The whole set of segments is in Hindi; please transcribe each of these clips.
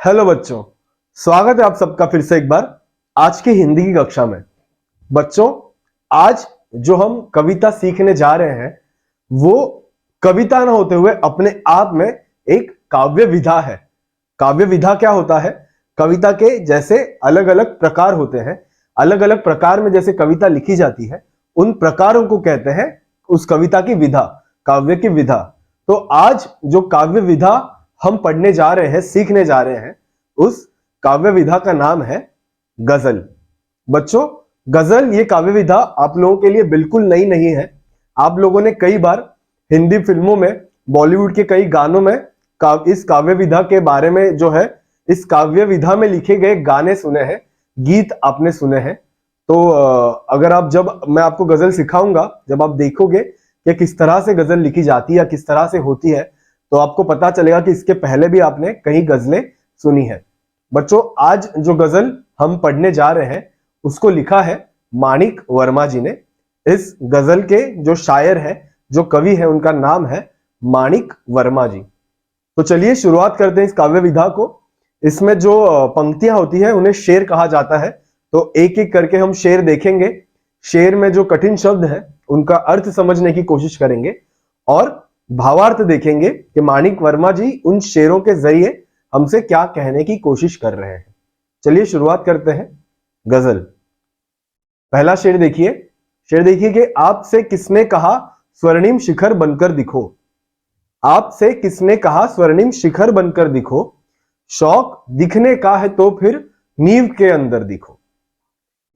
हेलो बच्चों, स्वागत है आप सबका फिर से एक बार आज की हिंदी की कक्षा में। बच्चों, आज जो हम कविता सीखने जा रहे हैं वो कविता ना होते हुए अपने आप में एक काव्य विधा है। काव्य विधा क्या होता है? कविता के जैसे अलग अलग प्रकार होते हैं, अलग अलग प्रकार में जैसे कविता लिखी जाती है, उन प्रकारों को कहते हैं उस कविता की विधा, काव्य की विधा। तो आज जो काव्य विधा हम पढ़ने जा रहे हैं, सीखने जा रहे हैं, उस काव्य विधा का नाम है गजल। बच्चों, गजल ये काव्य विधा आप लोगों के लिए बिल्कुल नई नहीं है। आप लोगों ने कई बार हिंदी फिल्मों में, बॉलीवुड के कई गानों में इस काव्य विधा के बारे में जो है, इस काव्य विधा में लिखे गए गाने सुने हैं, गीत आपने सुने हैं। तो अगर आप, जब मैं आपको गजल सिखाऊंगा, जब आप देखोगे कि किस तरह से गजल लिखी जाती है या किस तरह से होती है, तो आपको पता चलेगा कि इसके पहले भी आपने कई गजलें सुनी है। बच्चों, आज जो गजल हम पढ़ने जा रहे हैं उसको लिखा है माणिक वर्मा जी ने। इस गजल के जो शायर हैं, जो कवि हैं, उनका नाम है माणिक वर्मा जी। तो चलिए शुरुआत करते हैं इस काव्य विधा को। इसमें जो पंक्तियां होती है उन्हें शेर कहा जाता है। तो एक एक करके हम शेर देखेंगे, शेर में जो कठिन शब्द है उनका अर्थ समझने की कोशिश करेंगे और भावार्थ देखेंगे कि माणिक वर्मा जी उन शेरों के जरिए हमसे क्या कहने की कोशिश कर रहे हैं। चलिए शुरुआत करते हैं। गजल, पहला शेर देखिए। शेर देखिए कि आपसे किसने कहा स्वर्णिम शिखर बनकर दिखो। आपसे किसने कहा स्वर्णिम शिखर बनकर दिखो, शौक दिखने का है तो फिर नींव के अंदर दिखो।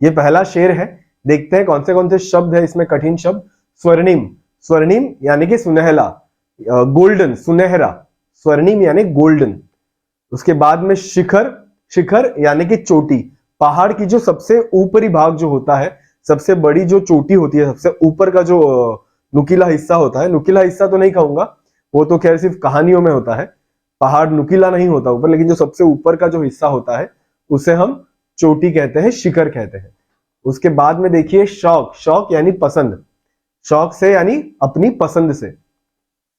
ये पहला शेर है। देखते हैं कौन से शब्द है इसमें कठिन शब्द। स्वर्णिम, स्वर्णिम यानी कि सुनहला, गोल्डन, सुनहरा, स्वर्णिम यानी गोल्डन। उसके बाद में शिखर, शिखर यानी कि चोटी, पहाड़ की जो सबसे ऊपरी भाग जो होता है, सबसे बड़ी जो चोटी होती है, सबसे ऊपर का जो नुकीला हिस्सा होता है, नुकीला हिस्सा तो नहीं कहूंगा, वो तो खैर सिर्फ कहानियों में होता है, पहाड़ नुकीला नहीं होता ऊपर, लेकिन जो सबसे ऊपर का जो हिस्सा होता है उसे हम चोटी कहते हैं, शिखर कहते हैं। उसके बाद में देखिए शौक, शौक यानी पसंद, शौक से यानी अपनी पसंद से।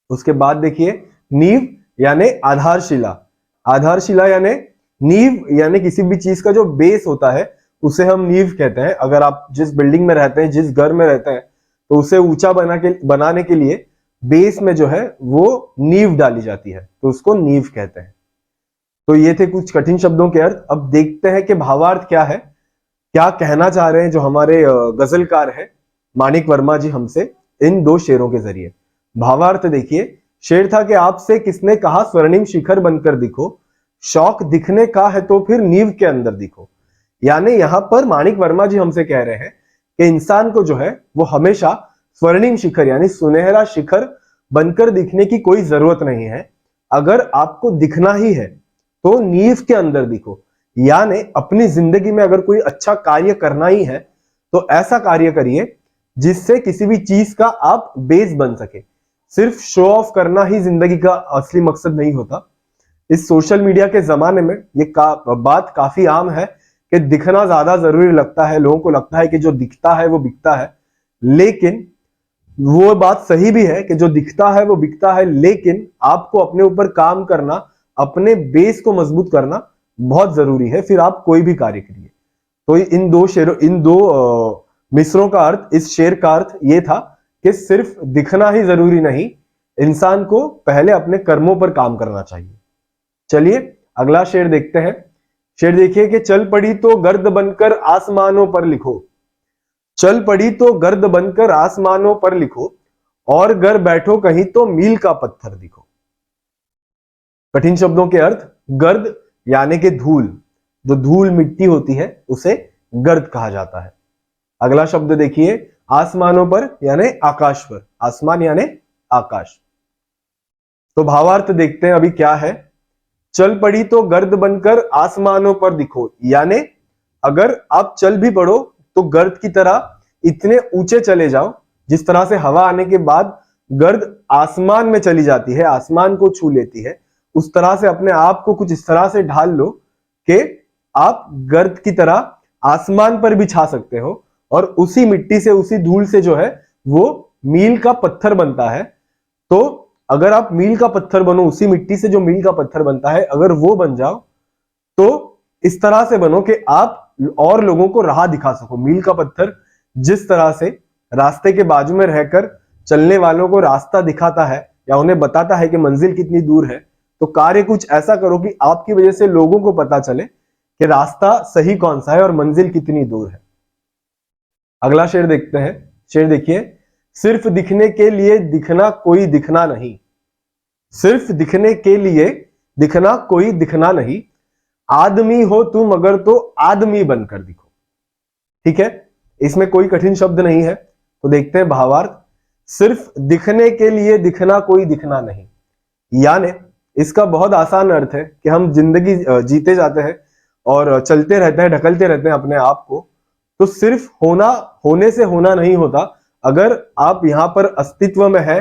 उसके बाद देखिए नींव यानी आधारशिला, आधारशिला यानी नींव, यानी किसी भी चीज का जो बेस होता है उसे हम नींव कहते हैं। अगर आप जिस बिल्डिंग में रहते हैं, जिस घर में रहते हैं, तो उसे ऊंचा बनाने के लिए बेस में जो है वो नींव डाली जाती है, तो उसको नींव कहते हैं। तो ये थे कुछ कठिन शब्दों के अर्थ। अब देखते हैं कि भावार्थ क्या है, क्या कहना चाह रहे हैं जो हमारे गजलकार है माणिक वर्मा जी हमसे इन दो शेरों के जरिए। भावार्थ देखिए। शेर था कि आपसे किसने कहा स्वर्णिम शिखर बनकर दिखो, शौक दिखने का है तो फिर नींव के अंदर दिखो। यानी यहां पर माणिक वर्मा जी हमसे कह रहे हैं कि इंसान को जो है वो हमेशा स्वर्णिम शिखर यानी सुनहरा शिखर बनकर दिखने की कोई जरूरत नहीं है। अगर आपको दिखना ही है तो नींव के अंदर दिखो, यानी अपनी जिंदगी में अगर कोई अच्छा कार्य करना ही है तो ऐसा कार्य करिए जिससे किसी भी चीज का आप बेस बन सके। सिर्फ शो ऑफ करना ही जिंदगी का असली मकसद नहीं होता। इस सोशल मीडिया के जमाने में ये बात काफी आम है कि दिखना ज्यादा जरूरी लगता है, लोगों को लगता है कि जो दिखता है वो बिकता है। लेकिन वो बात सही भी है कि जो दिखता है वो बिकता है, लेकिन आपको अपने ऊपर काम करना, अपने बेस को मजबूत करना बहुत जरूरी है, फिर आप कोई भी कार्य करिए। तो इन दो मिसरों का अर्थ, इस शेर का अर्थ ये था कि सिर्फ दिखना ही जरूरी नहीं, इंसान को पहले अपने कर्मों पर काम करना चाहिए। चलिए अगला शेर देखते हैं। शेर देखिए कि चल पड़ी तो गर्द बनकर आसमानों पर लिखो, चल पड़ी तो गर्द बनकर आसमानों पर लिखो, और गर बैठो कहीं तो मील का पत्थर दिखो। कठिन शब्दों के अर्थ। गर्द यानी कि धूल, जो धूल मिट्टी होती है उसे गर्द कहा जाता है। अगला शब्द देखिए आसमानों पर यानी आकाश पर, आसमान यानी आकाश। तो भावार्थ देखते हैं अभी क्या है। चल पड़ी तो गर्द बनकर आसमानों पर दिखो, यानी अगर आप चल भी पड़ो तो गर्द की तरह इतने ऊंचे चले जाओ, जिस तरह से हवा आने के बाद गर्द आसमान में चली जाती है, आसमान को छू लेती है, उस तरह से अपने आप को कुछ इस तरह से ढाल लो कि आप गर्द की तरह आसमान पर भी छा सकते हो, और उसी मिट्टी से, उसी धूल से जो है वो मील का पत्थर बनता है। तो अगर आप मील का पत्थर बनो, उसी मिट्टी से जो मील का पत्थर बनता है अगर वो बन जाओ, तो इस तरह से बनो कि आप और लोगों को राह दिखा सको। मील का पत्थर जिस तरह से रास्ते के बाजू में रहकर चलने वालों को रास्ता दिखाता है या उन्हें बताता है कि मंजिल कितनी दूर है, तो कार्य कुछ ऐसा करो कि आपकी वजह से लोगों को पता चले कि रास्ता सही कौन सा है और मंजिल कितनी दूर है। अगला शेर देखते हैं। शेर देखिए, सिर्फ दिखने के लिए दिखना कोई दिखना नहीं, सिर्फ दिखने के लिए दिखना कोई दिखना नहीं, आदमी हो तुम अगर तो आदमी बनकर दिखो। ठीक है, इसमें कोई कठिन शब्द नहीं है, तो देखते हैं भावार्थ। सिर्फ दिखने के लिए दिखना कोई दिखना नहीं, यानी इसका बहुत आसान अर्थ है कि हम जिंदगी जीते जाते हैं और चलते रहते हैं, ढकलते रहते हैं अपने आप को, तो सिर्फ होना होने से होना नहीं होता। अगर आप यहां पर अस्तित्व में है,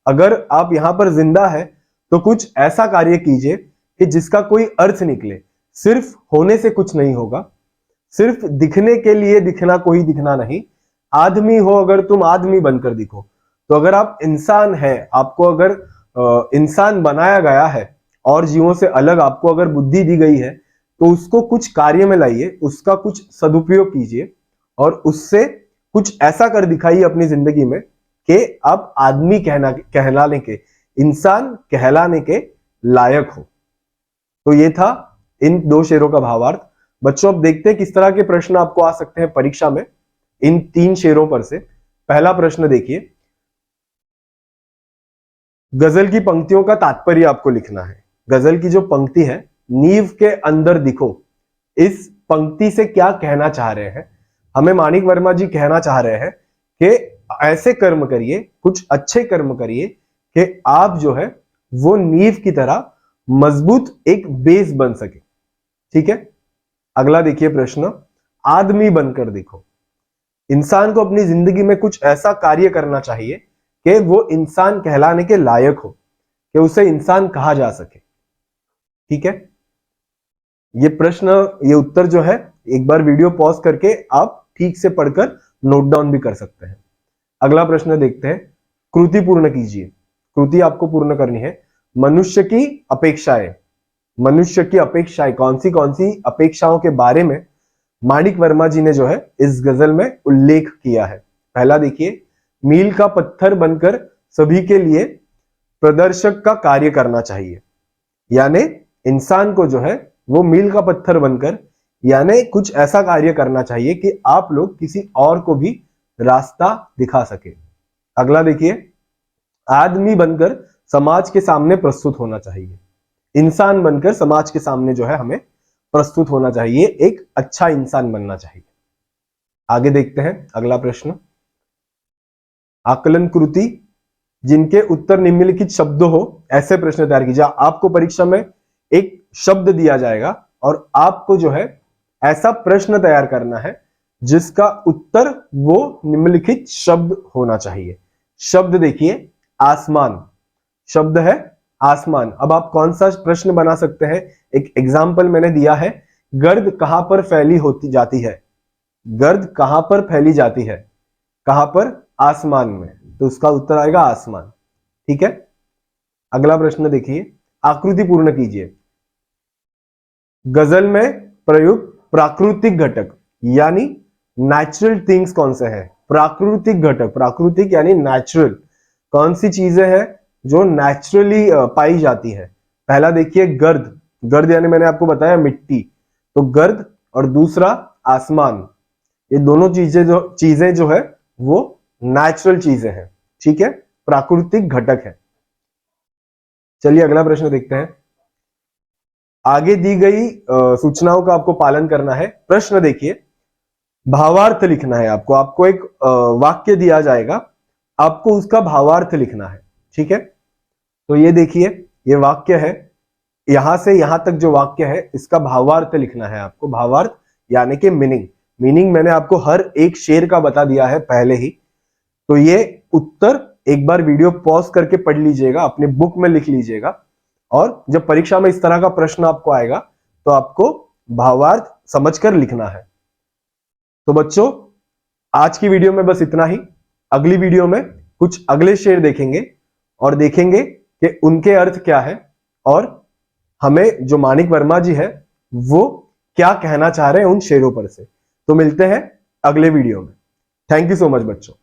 अगर आप यहां पर जिंदा है, तो कुछ ऐसा कार्य कीजिए कि जिसका कोई अर्थ निकले। सिर्फ होने से कुछ नहीं होगा, सिर्फ दिखने के लिए दिखना कोई दिखना नहीं, आदमी हो अगर तुम आदमी बनकर दिखो। तो अगर आप इंसान है, आपको अगर इंसान बनाया गया है और जीवों से अलग आपको अगर बुद्धि दी गई है, तो उसको कुछ कार्य में लाइए, उसका कुछ सदुपयोग कीजिए और उससे कुछ ऐसा कर दिखाइए अपनी जिंदगी में कि आप आदमी कहलाने के, इंसान कहलाने के लायक हो। तो ये था इन दो शेरों का भावार्थ। बच्चों, अब देखते हैं किस तरह के प्रश्न आपको आ सकते हैं परीक्षा में इन तीन शेरों पर से। पहला प्रश्न देखिए, गजल की पंक्तियों का तात्पर्य आपको लिखना है। गजल की जो पंक्ति है, नींव के अंदर दिखो, इस पंक्ति से क्या कहना चाह रहे हैं? हमें माणिक वर्मा जी कहना चाह रहे हैं कि ऐसे कर्म करिए, कुछ अच्छे कर्म करिए कि आप जो है वो नींव की तरह मजबूत एक बेस बन सके। ठीक है, अगला देखिए प्रश्न, आदमी बनकर देखो। इंसान को अपनी जिंदगी में कुछ ऐसा कार्य करना चाहिए कि वो इंसान कहलाने के लायक हो, कि उसे इंसान कहा जा सके। ठीक है, ये प्रश्न, ये उत्तर जो है, एक बार वीडियो पॉज करके आप ठीक से पढ़कर नोट डाउन भी कर सकते हैं। अगला प्रश्न देखते हैं, कृति पूर्ण कीजिए। कृति आपको पूर्ण करनी है। मनुष्य की अपेक्षाएं, मनुष्य की अपेक्षाएं, कौन सी अपेक्षाओं के बारे में माणिक वर्मा जी ने जो है इस गजल में उल्लेख किया है। पहला देखिए, मील का पत्थर बनकर सभी के लिए प्रदर्शक का कार्य करना चाहिए, यानी इंसान को जो है वो मील का पत्थर बनकर, यानी कुछ ऐसा कार्य करना चाहिए कि आप लोग किसी और को भी रास्ता दिखा सके। अगला देखिए, आदमी बनकर समाज के सामने प्रस्तुत होना चाहिए, इंसान बनकर समाज के सामने जो है हमें प्रस्तुत होना चाहिए, एक अच्छा इंसान बनना चाहिए। आगे देखते हैं अगला प्रश्न, आकलन कृति जिनके उत्तर निम्नलिखित शब्द हो, ऐसे प्रश्न तैयार कीजिए। आपको परीक्षा में एक शब्द दिया जाएगा और आपको जो है ऐसा प्रश्न तैयार करना है जिसका उत्तर वो निम्नलिखित शब्द होना चाहिए। शब्द देखिए, आसमान, शब्द है आसमान। अब आप कौन सा प्रश्न बना सकते हैं? एक एग्जाम्पल मैंने दिया है, गर्द कहां पर फैली होती जाती है? गर्द कहां पर फैली जाती है? कहां पर? आसमान में, तो उसका उत्तर आएगा आसमान। ठीक है, अगला प्रश्न देखिए, आकृति पूर्ण कीजिए। गजल में प्रयुक्त प्राकृतिक घटक यानी नेचुरल थिंग्स कौन से हैं? प्राकृतिक घटक, प्राकृतिक यानी नेचुरल, कौन सी चीजें हैं जो नेचुरली पाई जाती है? पहला देखिए गर्द, गर्द यानी मैंने आपको बताया मिट्टी, तो गर्द, और दूसरा आसमान। ये दोनों चीजें जो है वो नेचुरल चीजें हैं। ठीक है, प्राकृतिक घटक है। चलिए अगला प्रश्न देखते हैं। आगे दी गई सूचनाओं का आपको पालन करना है। प्रश्न देखिए, भावार्थ लिखना है आपको। आपको एक वाक्य दिया जाएगा, आपको उसका भावार्थ लिखना है। ठीक है, तो ये देखिए, ये वाक्य है, यहां से यहां तक जो वाक्य है इसका भावार्थ लिखना है आपको। भावार्थ यानी कि मीनिंग। मीनिंग मैंने आपको हर एक शेर का बता दिया है पहले ही, तो ये उत्तर एक बार वीडियो पॉज करके पढ़ लीजिएगा, अपने बुक में लिख लीजिएगा, और जब परीक्षा में इस तरह का प्रश्न आपको आएगा तो आपको भावार्थ समझकर लिखना है। तो बच्चों, आज की वीडियो में बस इतना ही। अगली वीडियो में कुछ अगले शेर देखेंगे और देखेंगे कि उनके अर्थ क्या है, और हमें जो माणिक वर्मा जी है वो क्या कहना चाह रहे हैं उन शेरों पर से। तो मिलते हैं अगले वीडियो में। थैंक यू सो मच बच्चों।